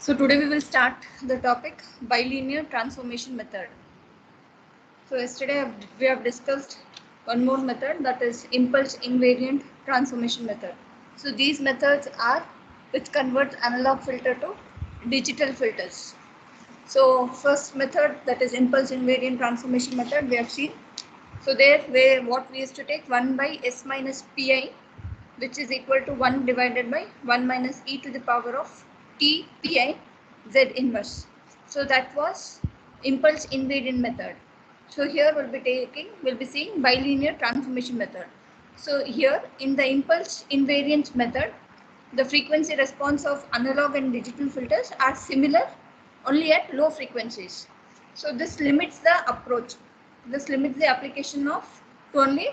So today we will start the topic bilinear transformation method. So yesterday we have discussed one more method, that is impulse invariant transformation method. So these methods are which converts analog filter to digital filters. So first method, that is impulse invariant transformation method, we have seen. So there what we used to take 1 by s minus pi, which is equal to 1 divided by 1 minus e to the power of t pi z inverse. So that was impulse invariant method. So here we'll be seeing bilinear transformation method. So here in the impulse invariant method, the frequency response of analog and digital filters are similar only at low frequencies. So this limits the approach. This limits the application of to only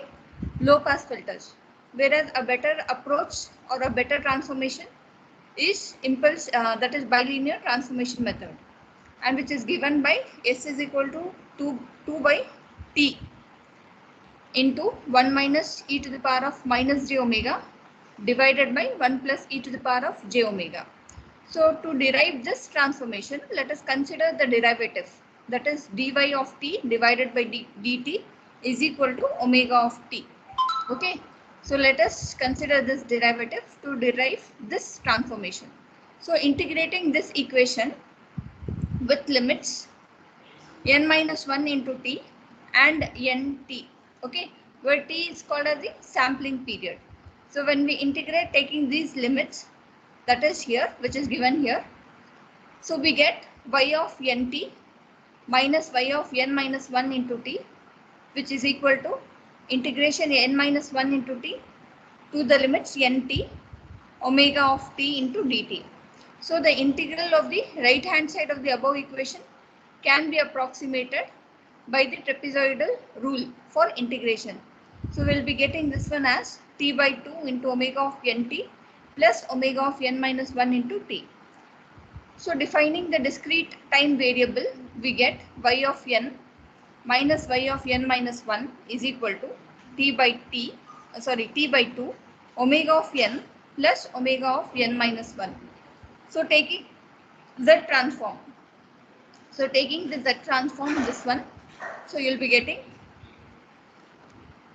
low pass filters. Whereas a better approach or a better transformation is impulse, that is bilinear transformation method, and which is given by S is equal to 2 by T into 1 minus e to the power of minus j omega divided by 1 plus e to the power of j omega. So to derive this transformation, let us consider the derivative, that is dy of t divided by dt is equal to omega of t. Okay, so let us consider this derivative to derive this transformation. So integrating this equation with limits n minus 1 into t and nt, okay, where t is called as the sampling period. So when we integrate taking these limits, that is here, which is given here, so we get y of nt minus y of n minus 1 into t, which is equal to integration n minus 1 into t to the limits nt omega of t into dt. So the integral of the right hand side of the above equation can be approximated by the trapezoidal rule for integration. So we'll be getting this one as t by 2 into omega of nt plus omega of n minus 1 into t. So defining the discrete time variable, we get y of n minus y of n minus 1 is equal to t by 2 omega of n plus omega of n minus 1. So taking z transform. So taking the z transform, this one, so you'll be getting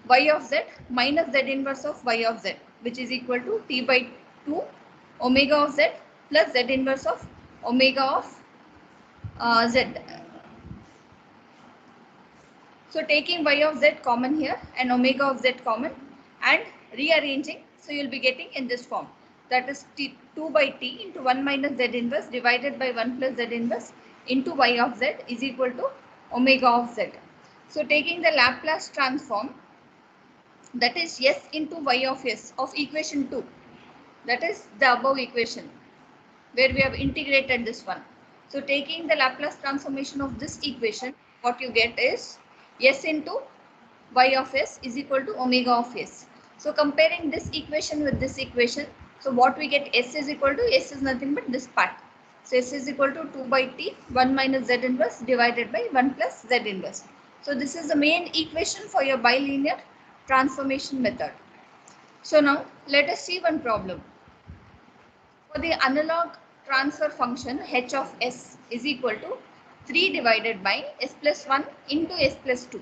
y of z minus z inverse of y of z, which is equal to t by 2 omega of z plus z inverse of omega of z. So taking y of z common here and omega of z common and rearranging, so you'll be getting in this form, that is 2 by t into 1 minus z inverse divided by 1 plus z inverse into y of z is equal to omega of z. So taking the Laplace transform, that is s into y of s of equation 2, that is the above equation where we have integrated this one. So taking the Laplace transformation of this equation, what you get is s into y of s is equal to omega of s. So comparing this equation with this equation, so what we get, s is equal to, s is nothing but this part. So s is equal to 2 by t 1 minus z inverse divided by 1 plus z inverse. So this is the main equation for your bilinear transformation method. So now let us see one problem. For the analog transfer function, h of s is equal to 3 divided by s plus 1 into s plus 2.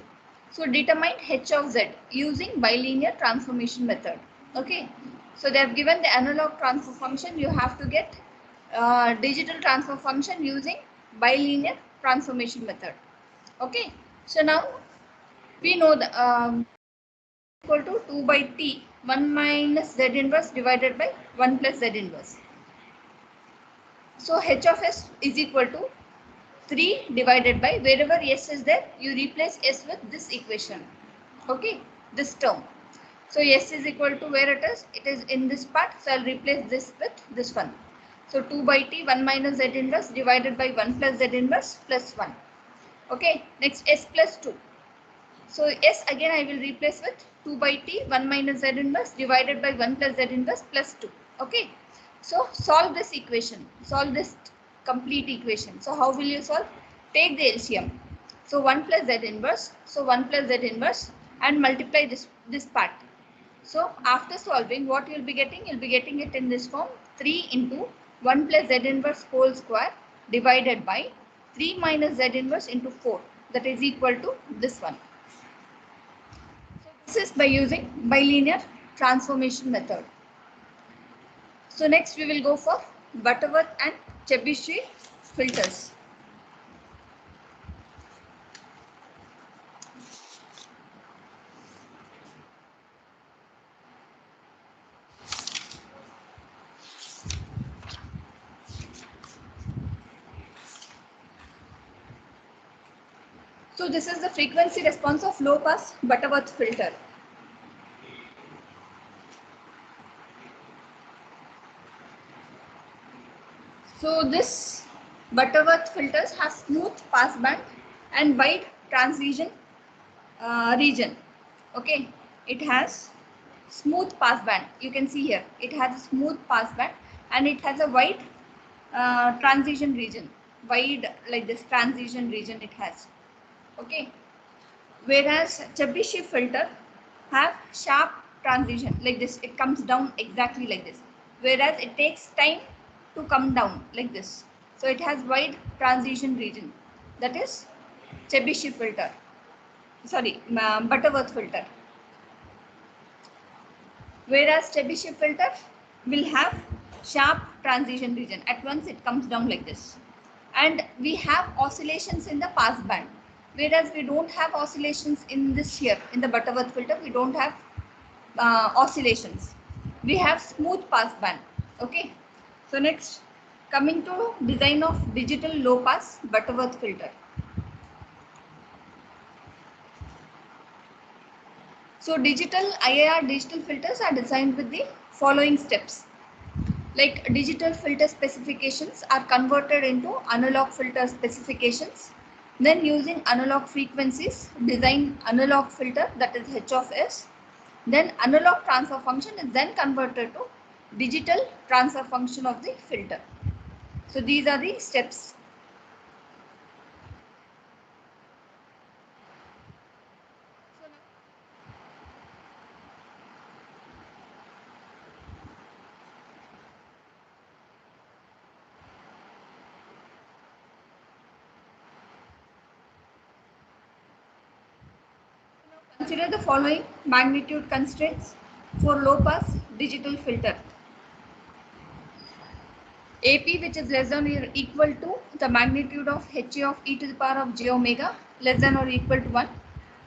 So determine h of z using bilinear transformation method. Okay. So they have given the analog transfer function. You have to get digital transfer function using bilinear transformation method. Okay. So now we know the equal to 2 by t 1 minus z inverse divided by 1 plus z inverse. So h of s is equal to 3 divided by, wherever s is there, you replace s with this equation. Okay, this term. So s is equal to, where it is in this part. So I'll replace this with this one. So 2 by t 1 minus z inverse divided by 1 plus z inverse plus 1. Okay, next s plus 2. So s again I will replace with 2 by t 1 minus z inverse divided by 1 plus z inverse plus 2. Okay. So solve this equation, solve this complete equation. So how will you solve? Take the LCM. So 1 plus z inverse, so 1 plus z inverse and multiply this part. So after solving, what you will be getting? You will be getting it in this form, 3 into 1 plus z inverse whole square divided by 3 minus z inverse into 4, that is equal to this one. So this is by using bilinear transformation method. So next we will go for Butterworth and Chebyshev filters. So this is the frequency response of low pass Butterworth filter. So this Butterworth filters have smooth pass band and wide transition region. Okay, it has smooth pass band. You can see here it has a smooth pass band and it has a wide transition region. Wide like this transition region it has. Okay, whereas Chebyshev filter have sharp transition like this. It comes down exactly like this. Whereas it takes time to come down like this. So it has wide transition region. That is Chebyshev filter. Sorry, Butterworth filter. Whereas Chebyshev filter will have sharp transition region. At once it comes down like this. And we have oscillations in the pass band. Whereas we don't have oscillations in this here. In the Butterworth filter, we don't have oscillations. We have smooth pass band. Okay. So next, coming to design of digital low pass Butterworth filter. So digital IIR digital filters are designed with the following steps. Like digital filter specifications are converted into analog filter specifications. Then using analog frequencies, design analog filter, that is H of S. Then analog transfer function is then converted to digital transfer function of the filter. So these are the steps. Consider the following magnitude constraints for low pass digital filter. AP, which is less than or equal to the magnitude of HA of e to the power of j omega, less than or equal to 1,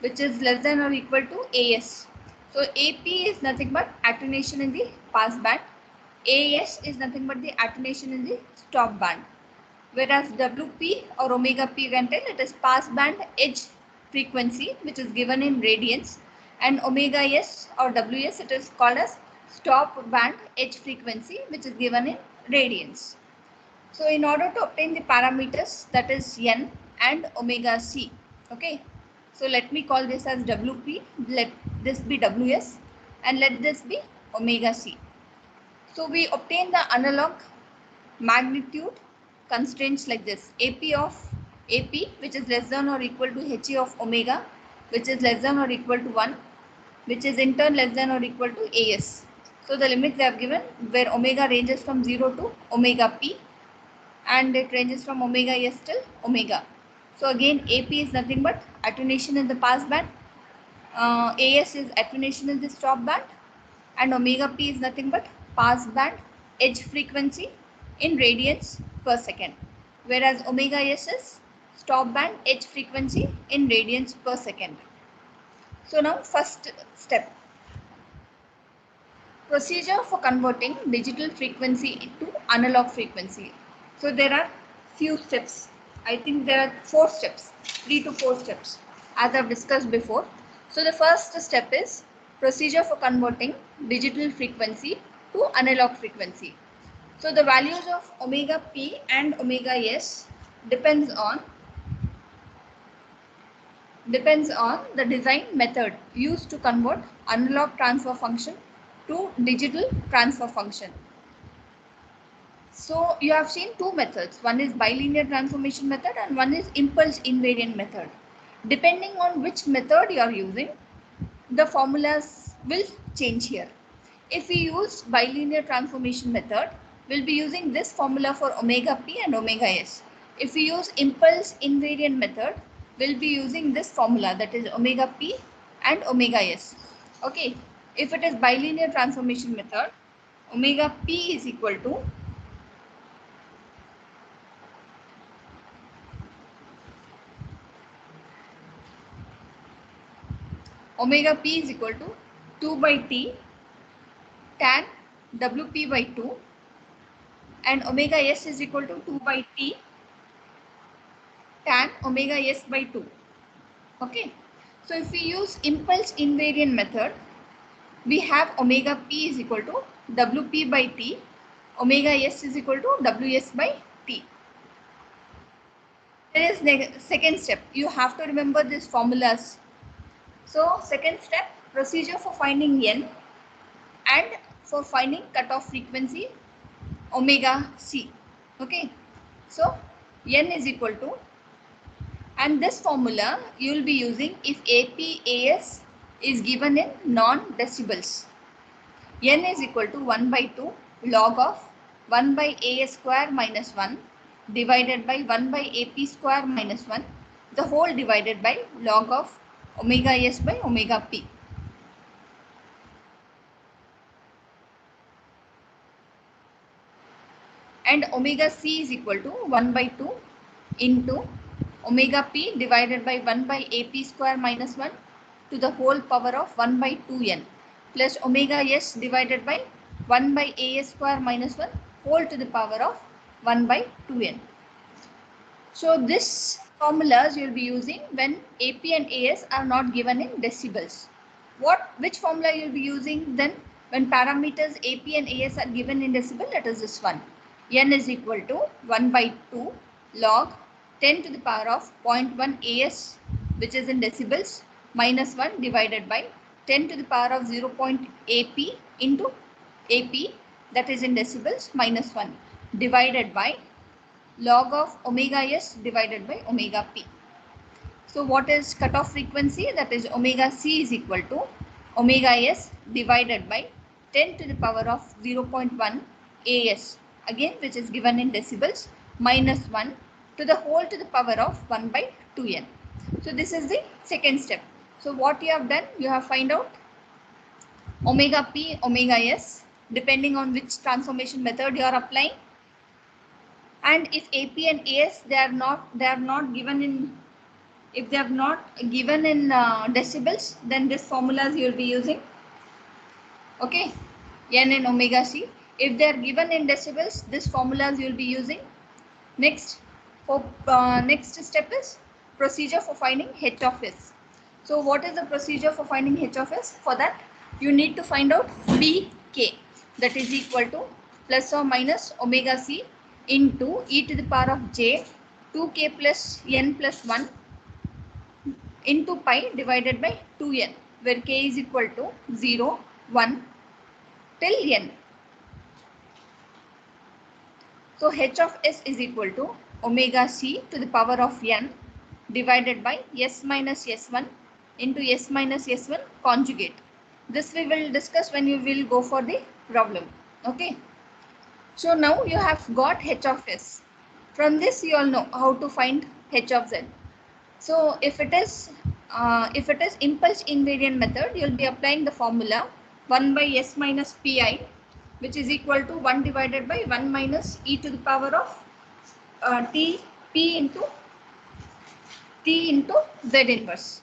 which is less than or equal to AS. So AP is nothing but attenuation in the pass band. AS is nothing but the attenuation in the stop band. Whereas WP or omega P, you can tell it is pass band edge frequency, which is given in radians, and omega S or WS, it is called as stop band edge frequency, which is given in radians. So in order to obtain the parameters, that is N and omega C. Okay. So let me call this as WP, let this be WS, and let this be omega C. So we obtain the analog magnitude constraints like this. AP, which is less than or equal to HA of omega, which is less than or equal to 1, which is in turn less than or equal to AS. So the limits they have given where omega ranges from 0 to omega P and it ranges from omega S till omega. So again AP is nothing but attenuation in the pass band, AS is attenuation in the stop band, and omega P is nothing but pass band edge frequency in radians per second, whereas omega S is stop band edge frequency in radians per second. So now first step, procedure for converting digital frequency into analog frequency. So there are few steps. I think there are 4 steps, 3 to 4 steps as I've discussed before. So the first step is procedure for converting digital frequency to analog frequency. So the values of omega P and omega S depends on the design method used to convert analog transfer function to digital transfer function. So you have seen 2 methods. One is bilinear transformation method and one is impulse invariant method. Depending on which method you are using, the formulas will change here. If we use bilinear transformation method, we'll be using this formula for omega p and omega s. If we use impulse invariant method, we'll be using this formula, that is omega p and omega s. Okay. If it is bilinear transformation method, omega p is equal to omega p is equal to 2 by t tan wp by 2, and omega s is equal to 2 by t tan omega s by 2. Okay. So if we use impulse invariant method, we have omega p is equal to wp by t, omega s is equal to ws by t. There is second step. You have to remember these formulas. So second step, procedure for finding n and for finding cutoff frequency omega c. Okay. So n is equal to, and this formula you will be using if APAS is given in non-decibels. N is equal to 1 by 2 log of 1 by AS square minus 1 divided by 1 by AP square minus 1, the whole divided by log of omega S by omega P. And omega C is equal to 1 by 2 into omega P divided by 1 by AP square minus 1 to the whole power of 1 by 2n plus omega S divided by 1 by AS square minus 1 whole to the power of 1 by 2n. So this formulas you will be using when AP and AS are not given in decibels. Which formula you will be using then when parameters AP and AS are given in decibel? That is this one. N is equal to 1 by 2 log 10 to the power of 0.1 AS, which is in decibels, minus 1 divided by 10 to the power of 0.AP into AP, that is in decibels, minus 1 divided by log of omega S divided by omega P. So what is cutoff frequency? That is omega C is equal to omega S divided by 10 to the power of 0.1 AS, again which is given in decibels, minus 1 to the whole to the power of 1 by 2n. So this is the second step. So what you have done, you have find out omega P, omega S depending on which transformation method you are applying. And if AP and AS they are not given in, if they are not given in decibels, then this formulas you will be using. Okay, N and omega C. If they are given in decibels, this formulas you will be using. Next, next step is procedure for finding H of S. So what is the procedure for finding H of S? For that, you need to find out Vk, that is equal to plus or minus omega C into e to the power of j 2k plus n plus 1 into pi divided by 2n, where k is equal to 0, 1 till n. So H of S is equal to omega C to the power of n divided by S minus S1 into S minus S1 conjugate. This we will discuss when you will go for the problem. Okay. So now you have got H of S. From this you all know how to find H of Z. So if it is impulse invariant method, you will be applying the formula 1 by S minus Pi, which is equal to 1 divided by 1 minus e to the power of P into Z inverse.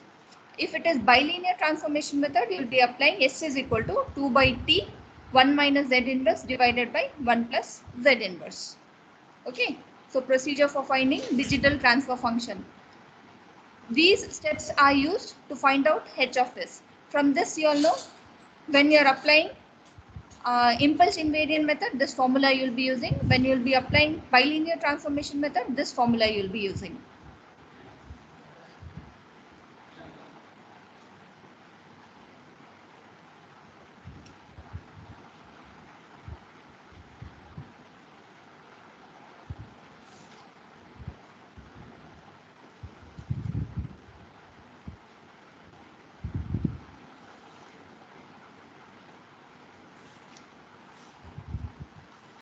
If it is bilinear transformation method, you will be applying S is equal to 2 by T 1 minus Z inverse divided by 1 plus Z inverse. Okay. So procedure for finding digital transfer function. These steps are used to find out H of S. From this you all know when you are applying impulse invariant method, this formula you will be using. When you will be applying bilinear transformation method, this formula you will be using.